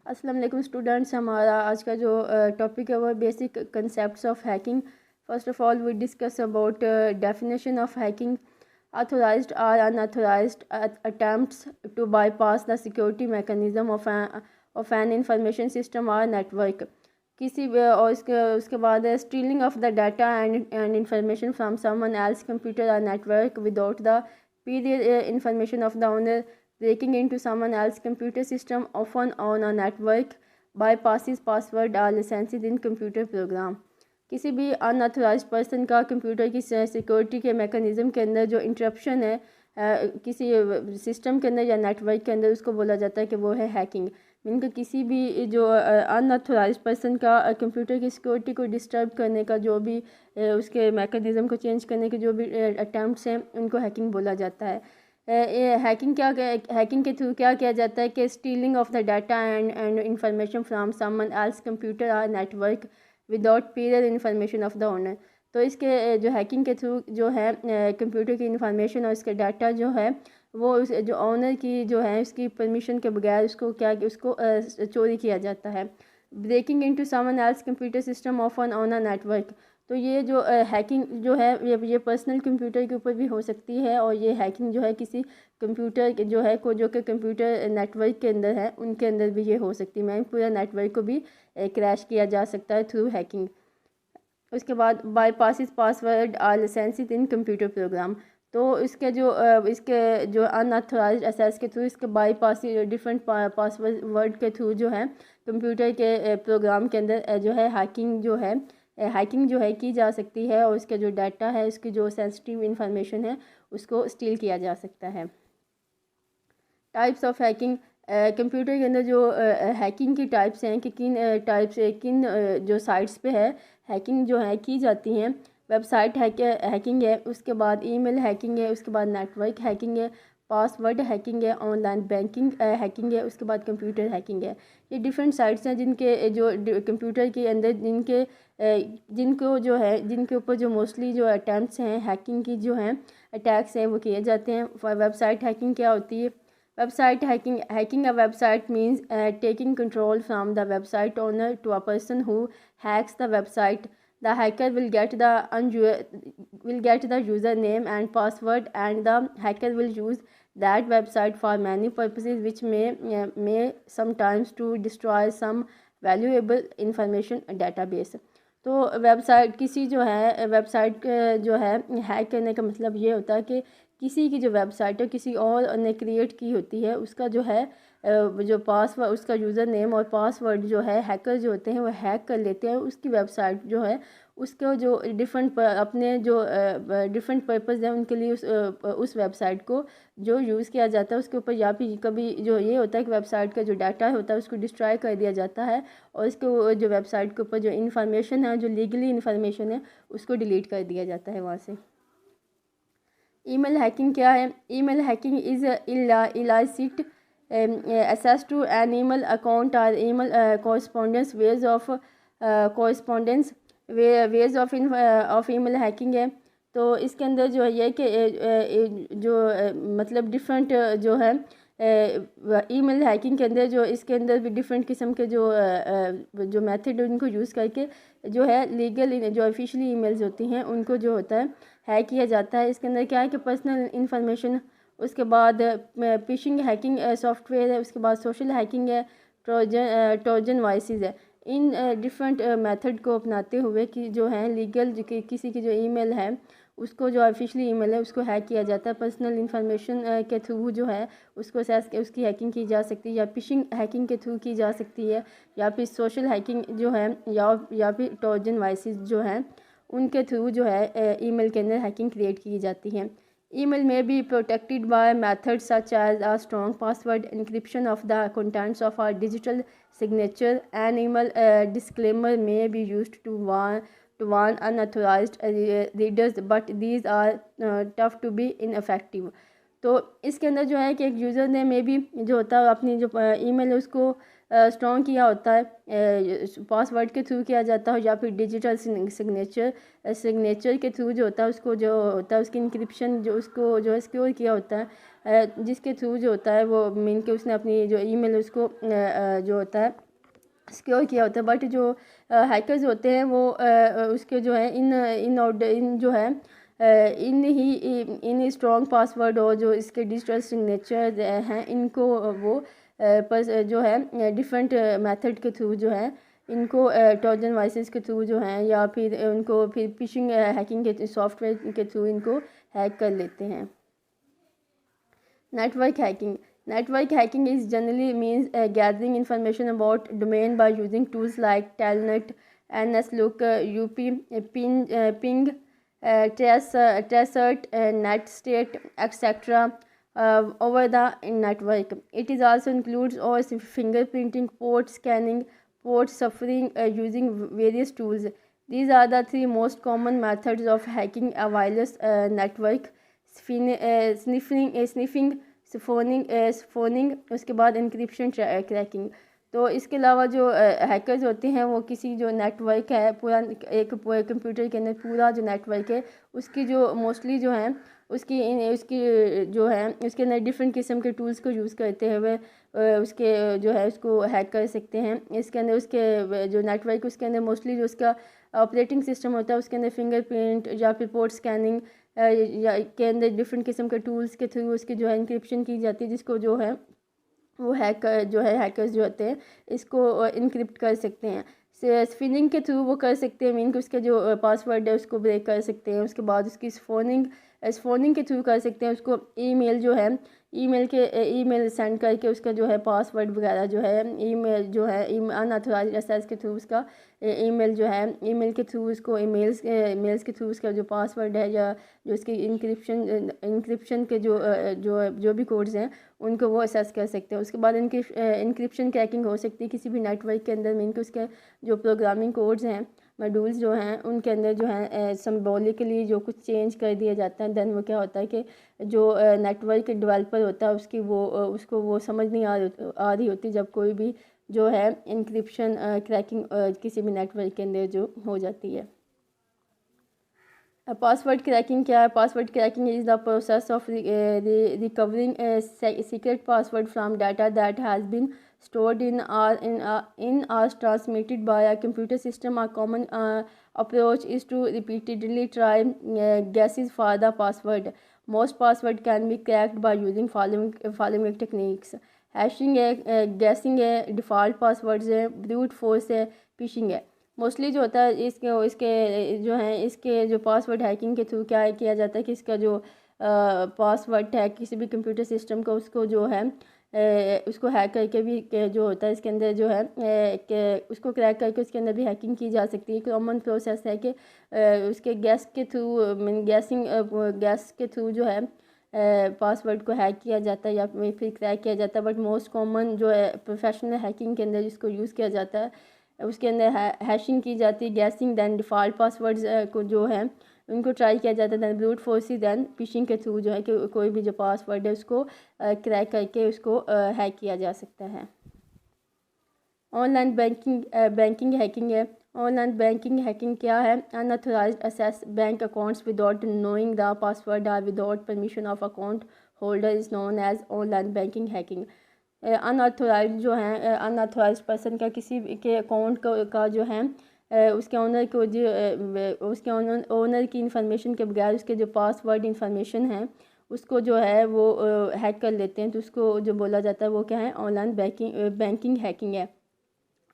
अस्सलाम वालेकुम स्टूडेंट्स। हमारा आज का जो टॉपिक है वो basic concepts of hacking. First of all we discuss about definition of hacking. Authorized और unauthorized attempts to bypass the security mechanism of an information system और नेटवर्क। और उसके बाद stealing of the data and information from someone else computer और network without the period information of the owner, breaking into someone else's computer system, often on a network, bypasses password or licenses in computer program। किसी भी unauthorised person का computer की security के mechanism के अंदर जो interruption है किसी सिस्टम के अंदर या नेटवर्क के अंदर, उसको बोला जाता है कि वो है हैकिंग। इनका किसी भी जो अनऑथराइज्ड पर्सन का कंप्यूटर की सिक्योरिटी को डिस्टर्ब करने का जो भी उसके मैकेनिज़्म को चेंज करने के जो भी अटैम्प्ट्स हैं, उनको हैकिंग बोला जाता है। हैकिंग के थ्रू क्या किया जाता है कि stealing of the data and information from someone else computer और network without period information of the owner. तो इसके जो हैकिंग के थ्रू जो है कंप्यूटर की इंफॉर्मेशन और इसके डाटा जो है वो उस जो ओनर की जो है उसकी परमिशन के बगैर उसको चोरी किया जाता है। Breaking into someone else computer system of on a network. तो ये जो हैकिंग जो है ये पर्सनल कंप्यूटर के ऊपर भी हो सकती है, और ये हैकिंग जो है किसी कंप्यूटर जो है जो कि कंप्यूटर नेटवर्क के अंदर है उनके अंदर भी ये हो सकती है। पूरा नेटवर्क को भी क्रैश किया जा सकता है थ्रू हैकिंग। उसके बाद बाईपासिस पासवर्ड और लाइसेंसेस इन कंप्यूटर प्रोग्राम। तो इसके जो अनऑथराइज्ड एक्सेस के थ्रू इसके बाईपास डिफरेंट पासवर्ड के थ्रू जो है कंप्यूटर के प्रोग्राम के अंदर जो है हैकिंग जो है की जा सकती है, और इसका जो डाटा है, इसकी जो सेंसिटिव इंफॉर्मेशन है, उसको स्टील किया जा सकता है। Types of hacking. कंप्यूटर के अंदर जो हैकिंग की टाइप्स हैं कि किन जो साइट्स पे है हैकिंग जो है की जाती हैं। वेबसाइट हैकिंग है, उसके बाद ईमेल हैकिंग है, उसके बाद नेटवर्क हैकिंग है, पासवर्ड हैकिंग है, ऑनलाइन बैंकिंग हैकिंग है, उसके बाद कंप्यूटर हैकिंग है। ये डिफरेंट साइट्स हैं जिनके जो कंप्यूटर के अंदर जिनके ऊपर जो मोस्टली जो अटैम्प्ट्स हैं हैकिंग की जो हैं अटैक्स हैं वो किए जाते हैं। वेबसाइट हैकिंग क्या होती है? Website hacking a website means taking control from the website owner to a person who hacks the website. The hacker will get the username and password, and the hacker will use that website for many purposes, which may sometimes to destroy some valuable information database. तो website जो है hack करने का मतलब ये होता है कि किसी की जो वेबसाइट है किसी और ने क्रिएट की होती है, उसका जो है जो पासवर्ड, उसका यूज़र नेम और पासवर्ड जो है हैकर जो होते हैं वो हैक कर लेते हैं उसकी वेबसाइट जो है, उसको जो अपने जो डिफरेंट पर्पज़ है उनके लिए उस वेबसाइट को जो यूज़ किया जाता है उसके ऊपर, या फिर कभी जो ये होता है कि वेबसाइट का जो डाटा होता है उसको डिस्ट्रॉय कर दिया जाता है, और इसको जो वेबसाइट के ऊपर जो इन्फॉर्मेशन है, जो लीगली इन्फॉर्मेशन है, उसको डिलीट कर दिया जाता है वहाँ से। ईमेल हैकिंग क्या है? Email hacking is illicit access to an email account or email correspondence ways of email hacking है। तो इसके अंदर जो है ये कि मतलब डिफरेंट जो है ईमेल हैकिंग के अंदर जो इसके अंदर भी डिफरेंट किस्म के जो मेथड उनको यूज़ करके जो है लीगल जो ऑफिशियली ईमेल्स होती हैं उनको जो होता है हैक किया जाता है। इसके अंदर क्या है कि पर्सनल इंफॉर्मेशन, उसके बाद फिशिंग हैकिंग सॉफ्टवेयर है, उसके बाद सोशल हैकिंग है, ट्रोजन वॉइसेस है। इन डिफरेंट मेथड को अपनाते हुए कि जो है लीगल किसी की जो ईमेल है उसको जो ऑफिशियली ईमेल है उसको हैक किया जाता है। पर्सनल इंफॉर्मेशन के थ्रू जो है उसकी हैकिंग की जा सकती है, या फिशिंग हैकिंग के थ्रू की जा सकती है, या फिर सोशल हैकिंग जो है या फिर ट्रोजन वॉइसेस जो हैं उनके थ्रू जो है ईमेल के अंदर हैकिंग क्रिएट की जाती है। ईमेल में be protected by methods such as a strong password, encryption of the contents of or digital signature. An email disclaimer may be used to warn unauthorized readers, but these are tough to be ineffective. तो इसके अंदर जो है कि एक user ने में भी जो होता है अपनी जो ईमेल है उसको स्ट्रॉन्ग किया होता है, पासवर्ड के थ्रू किया जाता है, या फिर डिजिटल सिग्नेचर के थ्रू जो होता है उसको जो होता है उसकी इंक्रिप्शन जो उसको जो है सिक्योर किया होता है, जिसके थ्रू जो होता है वो मीन के उसने अपनी जो ईमेल उसको जो होता है सिक्योर किया होता है। बट जो हैकर्स होते हैं वो उसके जो है इन जो है इन स्ट्रॉन्ग पासवर्ड और जो इसके डिजिटल सिग्नेचर हैं इनको वो पर जो है डिफरेंट मेथड के थ्रू जो है इनको ट्रोजन वायरसेस के थ्रू जो हैं या फिर उनको फिर फिशिंग हैकिंग के सॉफ्टवेयर के थ्रू इनको हैक कर लेते हैं। Network hacking. Network hacking is generally means gathering information about domain by using tools like Telnet, NSLOOK, Ping, Tracert, Netstate, etc. Over the network. It is also includes also fingerprinting, port scanning, port shuffling using various tools. These are the three most common methods of hacking a wireless network. Sniffing, phoning, उसके बाद encryption, cracking. तो इसके अलावा जो hackers होते हैं वो किसी जो नेटवर्क है पूरा एक कंप्यूटर के अंदर पूरा जो नेटवर्क है उसकी जो मोस्टली जो है उसकी जो है उसके अंदर डिफरेंट किस्म के टूल्स को यूज़ करते हुए उसके जो है उसको हैक कर सकते हैं। इसके अंदर उसके जो नेटवर्क उसके अंदर मोस्टली जो उसका ऑपरेटिंग सिस्टम होता है उसके अंदर फिंगरप्रिंट या फिर पोर्ट स्कैनिंग या के अंदर डिफरेंट किस्म के टूल्स के थ्रू उसकी जो है इंक्रिप्शन की जाती है, जिसको जो है वो हैकर्स जो होते हैं इसको इनक्रिप्ट कर सकते हैं। स्पिनिंग के थ्रू वो कर सकते हैं, मीन कि उसका जो पासवर्ड है उसको ब्रेक कर सकते हैं। उसके बाद उसकी फ़ोनिंग के थ्रू कर सकते हैं, उसको ईमेल जो है ईमेल सेंड करके उसका जो है पासवर्ड वगैरह जो है ईमेल जो है अनऑथराइज्ड एक्सेस के थ्रू उसका ईमेल जो है ईमेल के थ्रू उसको मेल्स के थ्रू उसका जो पासवर्ड है या जो उसकी इंक्रिप्शन के जो भी कोड्स हैं उनको वो एक्सेस कर सकते हैं। उसके बाद इनकी इंक्रिप्शन क्रैकिंग हो सकती है किसी भी नेटवर्क के अंदर, मीन कि उसके जो प्रोग्रामिंग कोड्स हैं मॉड्यूल्स जो हैं उनके अंदर जो है सिंबॉलिकली जो कुछ चेंज कर दिया जाता है। देन वो क्या होता है कि जो नेटवर्क डेवलपर होता है उसको वो समझ नहीं आ रही होती जब कोई भी जो है इंक्रिप्शन क्रैकिंग किसी भी नेटवर्क के अंदर जो हो जाती है। पासवर्ड क्रैकिंग क्या है? Password cracking is the process of recovering secret password from data that has been stored in or transmitted by a computer system. A common approach is to repeatedly try guesses for the password. Most password can be cracked by using following techniques. Hashing है, guessing है, default passwords है, brute force है, fishing है। Mostly जो होता है इसके जो पासवर्ड हैकिंग के थ्रू क्या किया जाता है कि इसका जो पासवर्ड है किसी भी कंप्यूटर सिस्टम को उसको जो है उसको हैक करके भी जो होता है इसके अंदर जो है कि उसको क्रैक करके उसके अंदर भी हैकिंग की जा सकती है। कॉमन प्रोसेस है कि उसके गैस के थ्रू जो है पासवर्ड को हैक किया जाता है या फिर क्रैक किया जाता है। बट मोस्ट कॉमन जो है प्रोफेशनल हैकिंग के अंदर जिसको यूज़ किया जाता है उसके अंदर हैशिंग की जाती है, गैसिंग, दैन डिफ़ॉल्ट पासवर्ड्स को जो है उनको ट्राई किया जाता है, then brute force, then phishing के थ्रू जो है कि कोई भी जो पासवर्ड है उसको क्रैक करके उसको हैक किया जा सकता है। ऑनलाइन बैंकिंग हैकिंग है। ऑनलाइन बैंकिंग हैकिंग क्या है? Unauthorized access bank accounts without knowing the password और without permission of account holder is known as online banking hacking. Unauthorized जो है अनऑथराइज्ड पर्सन का किसी के अकाउंट का जो है उसके ओनर को जो उसके ओनर की इंफॉर्मेशन के बगैर उसके जो पासवर्ड इंफॉर्मेशन है उसको जो है वो हैक कर लेते हैं, तो उसको जो बोला जाता है वो क्या है? ऑनलाइन बैंकिंग हैकिंग है।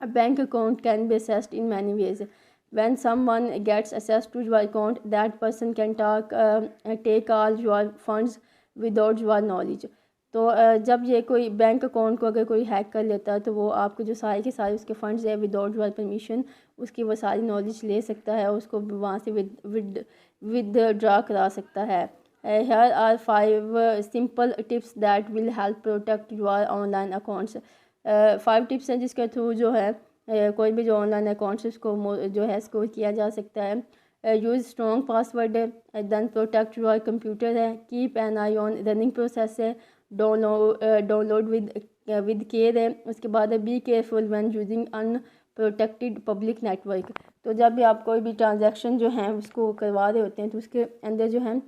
A bank account can be accessed in many ways. When someone gets access to your account, that person can take all your funds without your knowledge. तो जब ये कोई बैंक अकाउंट को अगर कोई hack कर लेता है तो वो आपके जो सारे के सारे उसके फंड्स है विदाउट योर परमिशन उसकी वो सारी नॉलेज ले सकता है, उसको वहाँ से विदड्रा करा सकता है। Here are 5 simple tips that will help protect your online accounts. 5 tips हैं जिसके थ्रू जो है कोई भी जो ऑनलाइन अकाउंट्स उसको जो है स्कोर किया जा सकता है। यूज़ स्ट्रॉन्ग पासवर्ड है, दैन प्रोटेक्ट योर कंप्यूटर है, keep an I on running process है, डाउनलोड विद केयर है, उसके बाद है be careful when using unprotected public network. तो जब भी आप कोई भी ट्रांजैक्शन जो है उसको करवा रहे होते हैं तो उसके अंदर जो है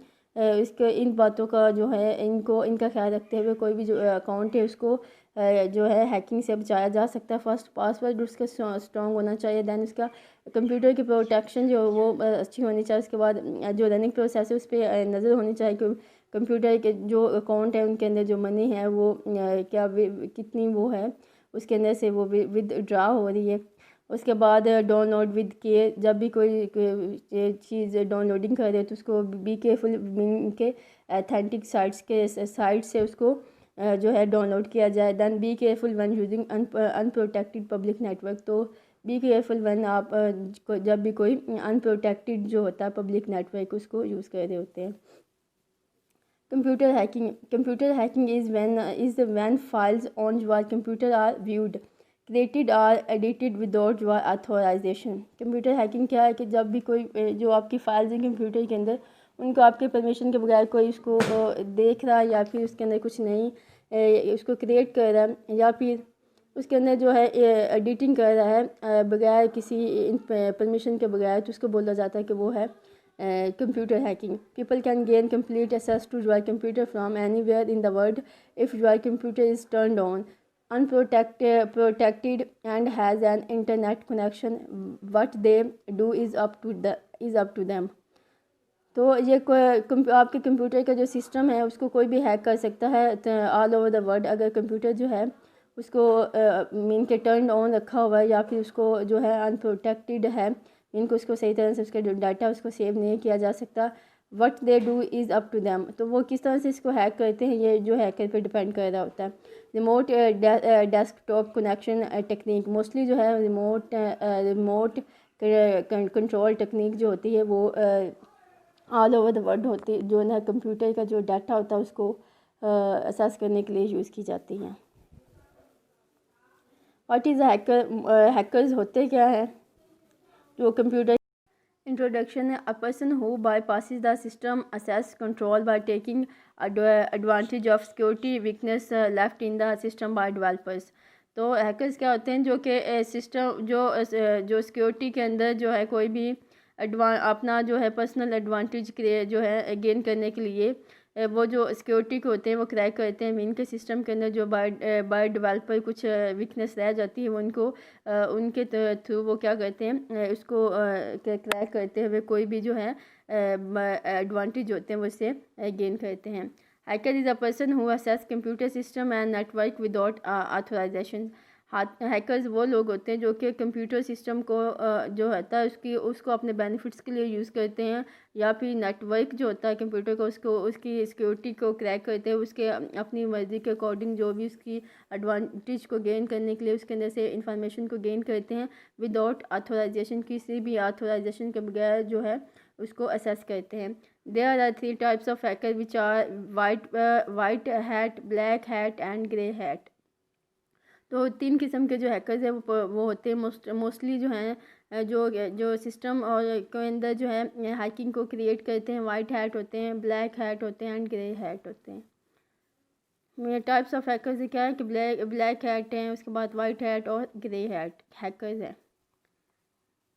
इसके इन बातों का जो है इनका ख्याल रखते हुए कोई भी जो अकाउंट है उसको जो है हैकिंग से बचाया जा सकता है। फर्स्ट पासवर्ड उसका स्ट्रॉन्ग होना चाहिए, दैन उसका कंप्यूटर की प्रोटेक्शन जो वो अच्छी होनी चाहिए। उसके बाद जो रनिंग प्रोसेस है उस पर नज़र होनी चाहिए कि कंप्यूटर के जो अकाउंट है उनके अंदर जो मनी है वो क्या कितनी वो है उसके अंदर से वो विदड्रा हो रही है। उसके बाद डाउनलोड विद केयर, जब भी कोई चीज़ डाउनलोडिंग कर रहे हो तो उसको बी केयरफुल के अथेंटिक साइट से उसको जो है डाउनलोड किया जाए। Then be careful when using unprotected public network. तो बी केयरफुल वन आप जब भी कोई अनप्रोटेक्टेड जो होता है पब्लिक नेटवर्क उसको यूज़ कर रहे होते हैं। Computer hacking is when files on your computer are viewed, created or edited without your authorization. Computer hacking क्या है कि जब भी कोई जो आपकी फाइल्स हैं कंप्यूटर के अंदर उनको आपके परमिशन के बगैर कोई उसको देख रहा है या फिर उसके अंदर कुछ नहीं उसको क्रिएट कर रहा है या फिर उसके अंदर जो है एडिटिंग कर रहा है बगैर किसी परमिशन के बगैर, तो उसको बोला जाता है कि वो है computer hacking. People can gain complete access to your computer from anywhere in the world if your computer is turned on, protected and has an internet connection. What they do is up to them. तो ये आपके computer का जो system है उसको कोई भी hack कर सकता है ऑल ओवर द वर्ल्ड। अगर कंप्यूटर जो है उसको मीन के टर्न ऑन रखा हुआ है या फिर उसको जो है अनप्रोटेक्टेड है, इनको उसको सही तरह से उसका जो डाटा उसको सेव नहीं किया जा सकता। What they do is up to them. तो वो किस तरह से इसको हैक करते हैं ये जो हैकर पे डिपेंड कर रहा होता है। Remote desktop connection technique, mostly जो है रिमोट कंट्रोल टेक्निक जो होती है वो ऑल ओवर द वर्ल्ड होती है, जो ना कंप्यूटर का जो डाटा होता है उसको असेस करने के लिए यूज़ की जाती हैं। व्हाट इज़ हैकर्स होते क्या है जो कंप्यूटर इंट्रोडक्शन है। अ person who bypasses the system assess control by taking advantage of security weakness left in the system by developers. तो हैकर्स क्या होते हैं जो कि सिस्टम जो सिक्योरिटी के अंदर जो है कोई भी अपना जो है पर्सनल एडवांटेज जो है गेन करने के लिए वो जो सिक्योरिटी के होते हैं वो क्रैक करते हैं। इनके सिस्टम के अंदर जो बाय डेवलपर कुछ वीकनेस रह जाती है वो उनके थ्रू वो क्या करते हैं उसको क्रैक करते हुए कोई भी जो है एडवांटेज होते हैं वो इससे गेन करते हैं। Hacker is a person who access computer system and network without authorization. Hackers वो लोग होते हैं जो कि कंप्यूटर सिस्टम को जो होता है उसको अपने बेनिफिट्स के लिए यूज़ करते हैं या फिर नेटवर्क जो होता है कंप्यूटर का उसकी सिक्योरिटी को क्रैक करते हैं उसके अपनी मर्ज़ी के अकॉर्डिंग जो भी उसकी एडवांटेज को गेन करने के लिए उसके अंदर से इंफॉर्मेशन को गेन करते हैं विदाउट ऑथराइजेशन, किसी भी ऑथराइजेशन के बगैर जो है उसको असेस करते हैं। There are 3 types of hacker which are white hat, black hat and grey hat. तो 3 किस्म के जो हैकर्स हैं वो होते हैं मोस्टली जो हैं जो सिस्टम और के अंदर जो है हैकिंग को क्रिएट करते हैं। वाइट हैट होते हैं, ब्लैक हैट होते हैं एंड ग्रे हैट होते हैं। टाइप्स ऑफ हैकर्स क्या है कि ब्लैक हैट हैं, उसके बाद वाइट हैट और ग्रे हैट हैकर्स हैं।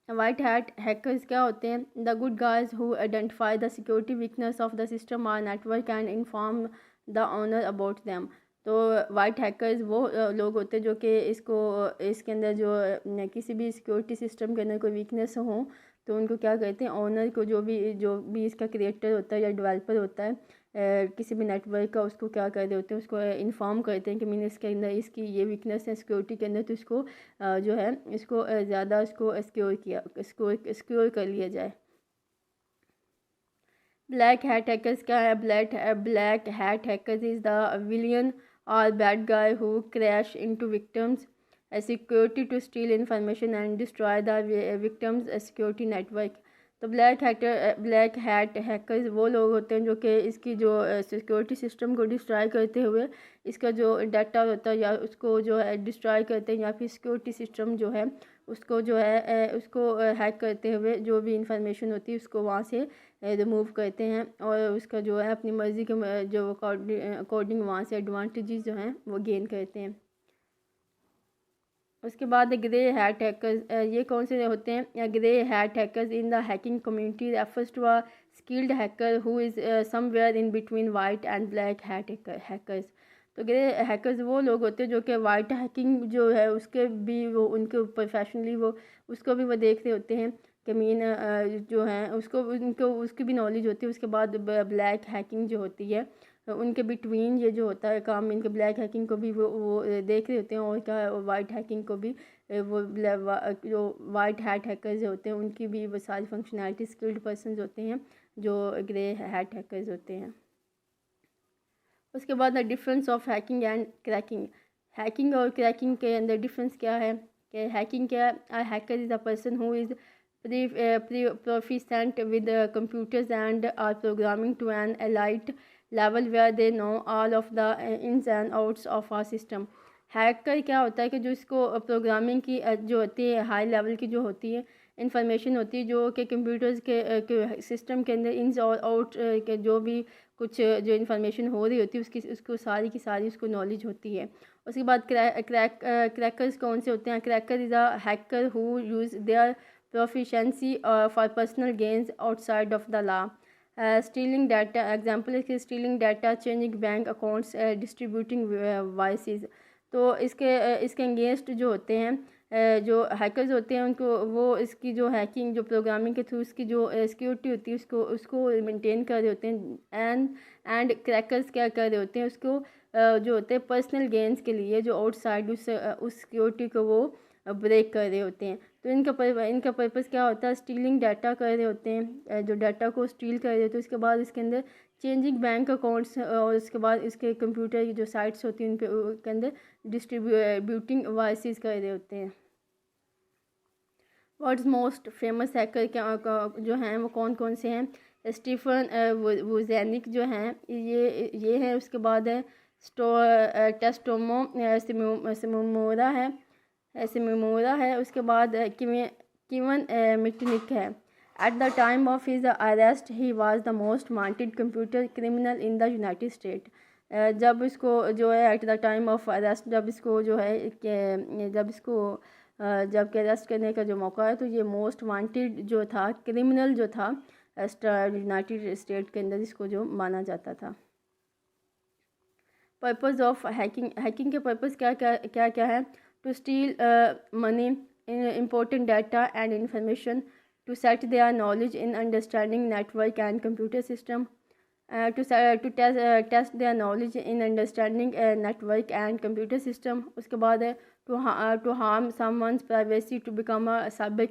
वाइट हैट हैकर्स क्या होते हैं? The good guys who identify the security weakness of the system और network and inform the owner about them. तो वाइट हैकर्स वो लोग होते हैं जो कि इसके अंदर जो किसी भी सिक्योरिटी सिस्टम के अंदर कोई वीकनेस हो तो उनको क्या कहते हैं ओनर को, जो भी इसका क्रिएटर होता है या डेवलपर होता है किसी भी नेटवर्क का, उसको क्या कर रहे होते हैं उसको इन्फॉर्म करते हैं कि मैंने इसके अंदर इसकी ये वीकनेस है सिक्योरिटी के अंदर, तो इसको जो है इसको ज़्यादा इसको सिक्योर कर लिया जाए। ब्लैक हैट हैकर्स क्या है? Black hat hackers is the villain or bad guy who crash into victims security to steal information and destroy the victim's security network. तो ब्लैक हैट हैकर्स वो लोग होते हैं जो कि इसकी जो सिक्योरिटी सिस्टम को डिस्ट्रॉय करते हुए इसका जो डाटा होता है या उसको जो है डिस्ट्रॉय करते हैं, या फिर सिक्योरिटी सिस्टम जो है उसको जो है उसको हैक करते हुए जो भी इंफॉर्मेशन होती है उसको वहाँ से रिमूव करते हैं और उसका जो है अपनी मर्ज़ी के जो अकॉर्डिंग वहाँ से एडवांटेजेस जो हैं वो गेन करते हैं। उसके बाद ग्रे हैट हैकर्स, ये कौन से होते हैं? Grey hat hackers in the hacking community refers to a skilled hacker who is somewhere in between white and black hat hackers. तो ग्रे हैकर्स वो लोग होते हैं जो कि वाइट हैकिंग जो है उसके भी वो उनके प्रोफेशनली वो उसको भी वो देख रहे होते हैं कि मीन जो है उसको उनको उसकी भी नॉलेज होती है। उसके बाद ब्लैक हैकिंग जो होती है उनके बिटवीन ये जो होता है काम, इनके ब्लैक हैकिंग को भी वो देख रहे होते हैं और क्या वाइट हैकिंग को भी वो जो वाइट हैट हैकर्स होते हैं उनकी भी वो सारी फंक्शनैलिटी स्किल्ड पर्सनस होते हैं जो ग्रे हैट हैकर्स होते हैं। उसके बाद the difference of hacking and cracking. Hacking और क्रैकिंग के अंदर डिफरेंस क्या है कि हैकिंग क्या है? Hacker is a person who is proficient with computers and are programming to an elite level where they know all of the ins and outs of our system। Hacker क्या होता है कि जो इसको प्रोग्रामिंग की जो होती है हाई लेवल की जो होती है इंफॉर्मेशन होती है जो कि कंप्यूटर्स के सिस्टम के अंदर इन्स और आउट के जो भी कुछ जो इंफॉर्मेशन हो रही होती है उसको सारी की सारी उसको नॉलेज होती है। उसके बाद क्रैकर्स कौन से होते हैं? Cracker is a hacker who use their proficiency for personal gains outside of the law। Stealing data, example is stealing data, changing bank accounts, distributing voices। तो इसके अगेंस्ट जो होते हैं जो हैकर्स होते हैं उनको वो इसकी जो हैकिंग जो प्रोग्रामिंग के थ्रू उसकी जो सिक्योरिटी होती है उसको मेंटेन कर रहे होते हैं। एंड क्रैकर्स क्या कर रहे होते हैं उसको जो होते हैं पर्सनल गेंस के लिए जो आउटसाइड उस सिक्योरिटी को वो ब्रेक कर रहे होते हैं। तो इनका पर्पस क्या होता है? स्टीलिंग डाटा कर रहे होते हैं, जो डाटा को स्टील कर रहे होते हैं। उसके बाद इसके अंदर चेंजिंग बैंक अकाउंट्स और उसके बाद इसके कंप्यूटर की जो साइट्स होती हैं उनके अंदर डिस्ट्रीब्यूटिंग वॉइसेस कर रहे होते हैं। व्हाट्स मोस्ट फेमस हैकर क्या जो हैं वो कौन कौन से हैं? स्टीफन वुजेनिक जो हैं ये है। उसके बाद है टेस्टोमो सिमोरा है। उसके बाद किवन मिटनिक है। At the time of his arrest he was the most wanted computer criminal in the United state. जब इसको जो है at the time of arrest जब इसको जो है जब के अरेस्ट करने का जो मौका है तो ये मोस्ट वांटेड जो था क्रिमिनल जो था यूनाइटेड स्टेट के अंदर इसको जो माना जाता था। पर्पस ऑफ हैकिंग के पर्पस क्या है? to steal money, important data and information, to set their knowledge in understanding network and computer system, to test their knowledge in understanding network and computer system। उसके बाद है to harm someone's privacy, to become a cyber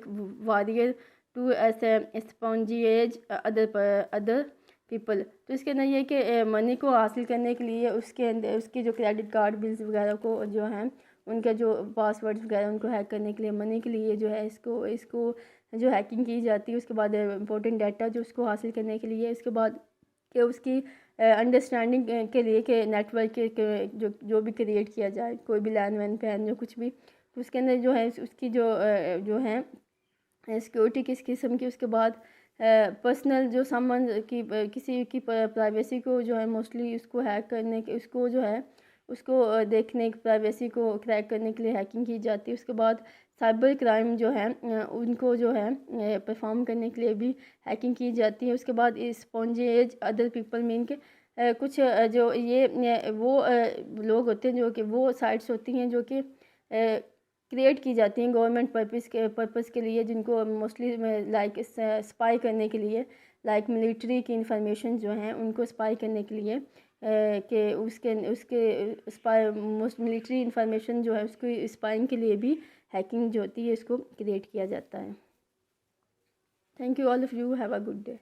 warrior, to espionage other people। तो इसके अंदर ये कि money को हासिल करने के लिए उसके अंदर उसकी जो क्रेडिट कार्ड बिल्स वगैरह को जो हैं उनका जो पासवर्ड्स वगैरह उनको हैक करने के लिए मनी के लिए जो है इसको जो हैकिंग की जाती है। उसके बाद इंपॉर्टेंट डाटा जो उसको हासिल करने के लिए, उसके बाद कि उसकी अंडरस्टैंडिंग के लिए कि नेटवर्क के जो भी क्रिएट किया जाए कोई भी लैन वैन पैन जो कुछ भी, तो उसके अंदर जो है उसकी जो है सिक्योरिटी किस किस्म की। उसके बाद पर्सनल जो सामान की किसी की प्राइवेसी को जो है मोस्टली उसको हैक करने के उसको जो है उसको देखने प्राइवेसी को क्रैक करने के लिए हैकिंग की जाती है। उसके बाद साइबर क्राइम जो है उनको जो है परफॉर्म करने के लिए भी हैकिंग की जाती है। उसके बाद स्पॉन्जेज अदर पीपल मीन के कुछ जो ये वो लोग होते हैं जो कि वो साइट्स होती हैं जो कि क्रिएट की जाती हैं गवर्नमेंट पर्पस के लिए, जिनको मोस्टली लाइक स्पाई करने के लिए, लाइक मिलिट्री की इंफॉर्मेशन जो हैं उनको स्पाई करने के लिए कि उसके स्पाई मिलिट्री इंफॉर्मेशन जो है उसको स्पाइंग के लिए भी हैकिंग जो होती है इसको क्रिएट किया जाता है। Thank you all of you, have a good day.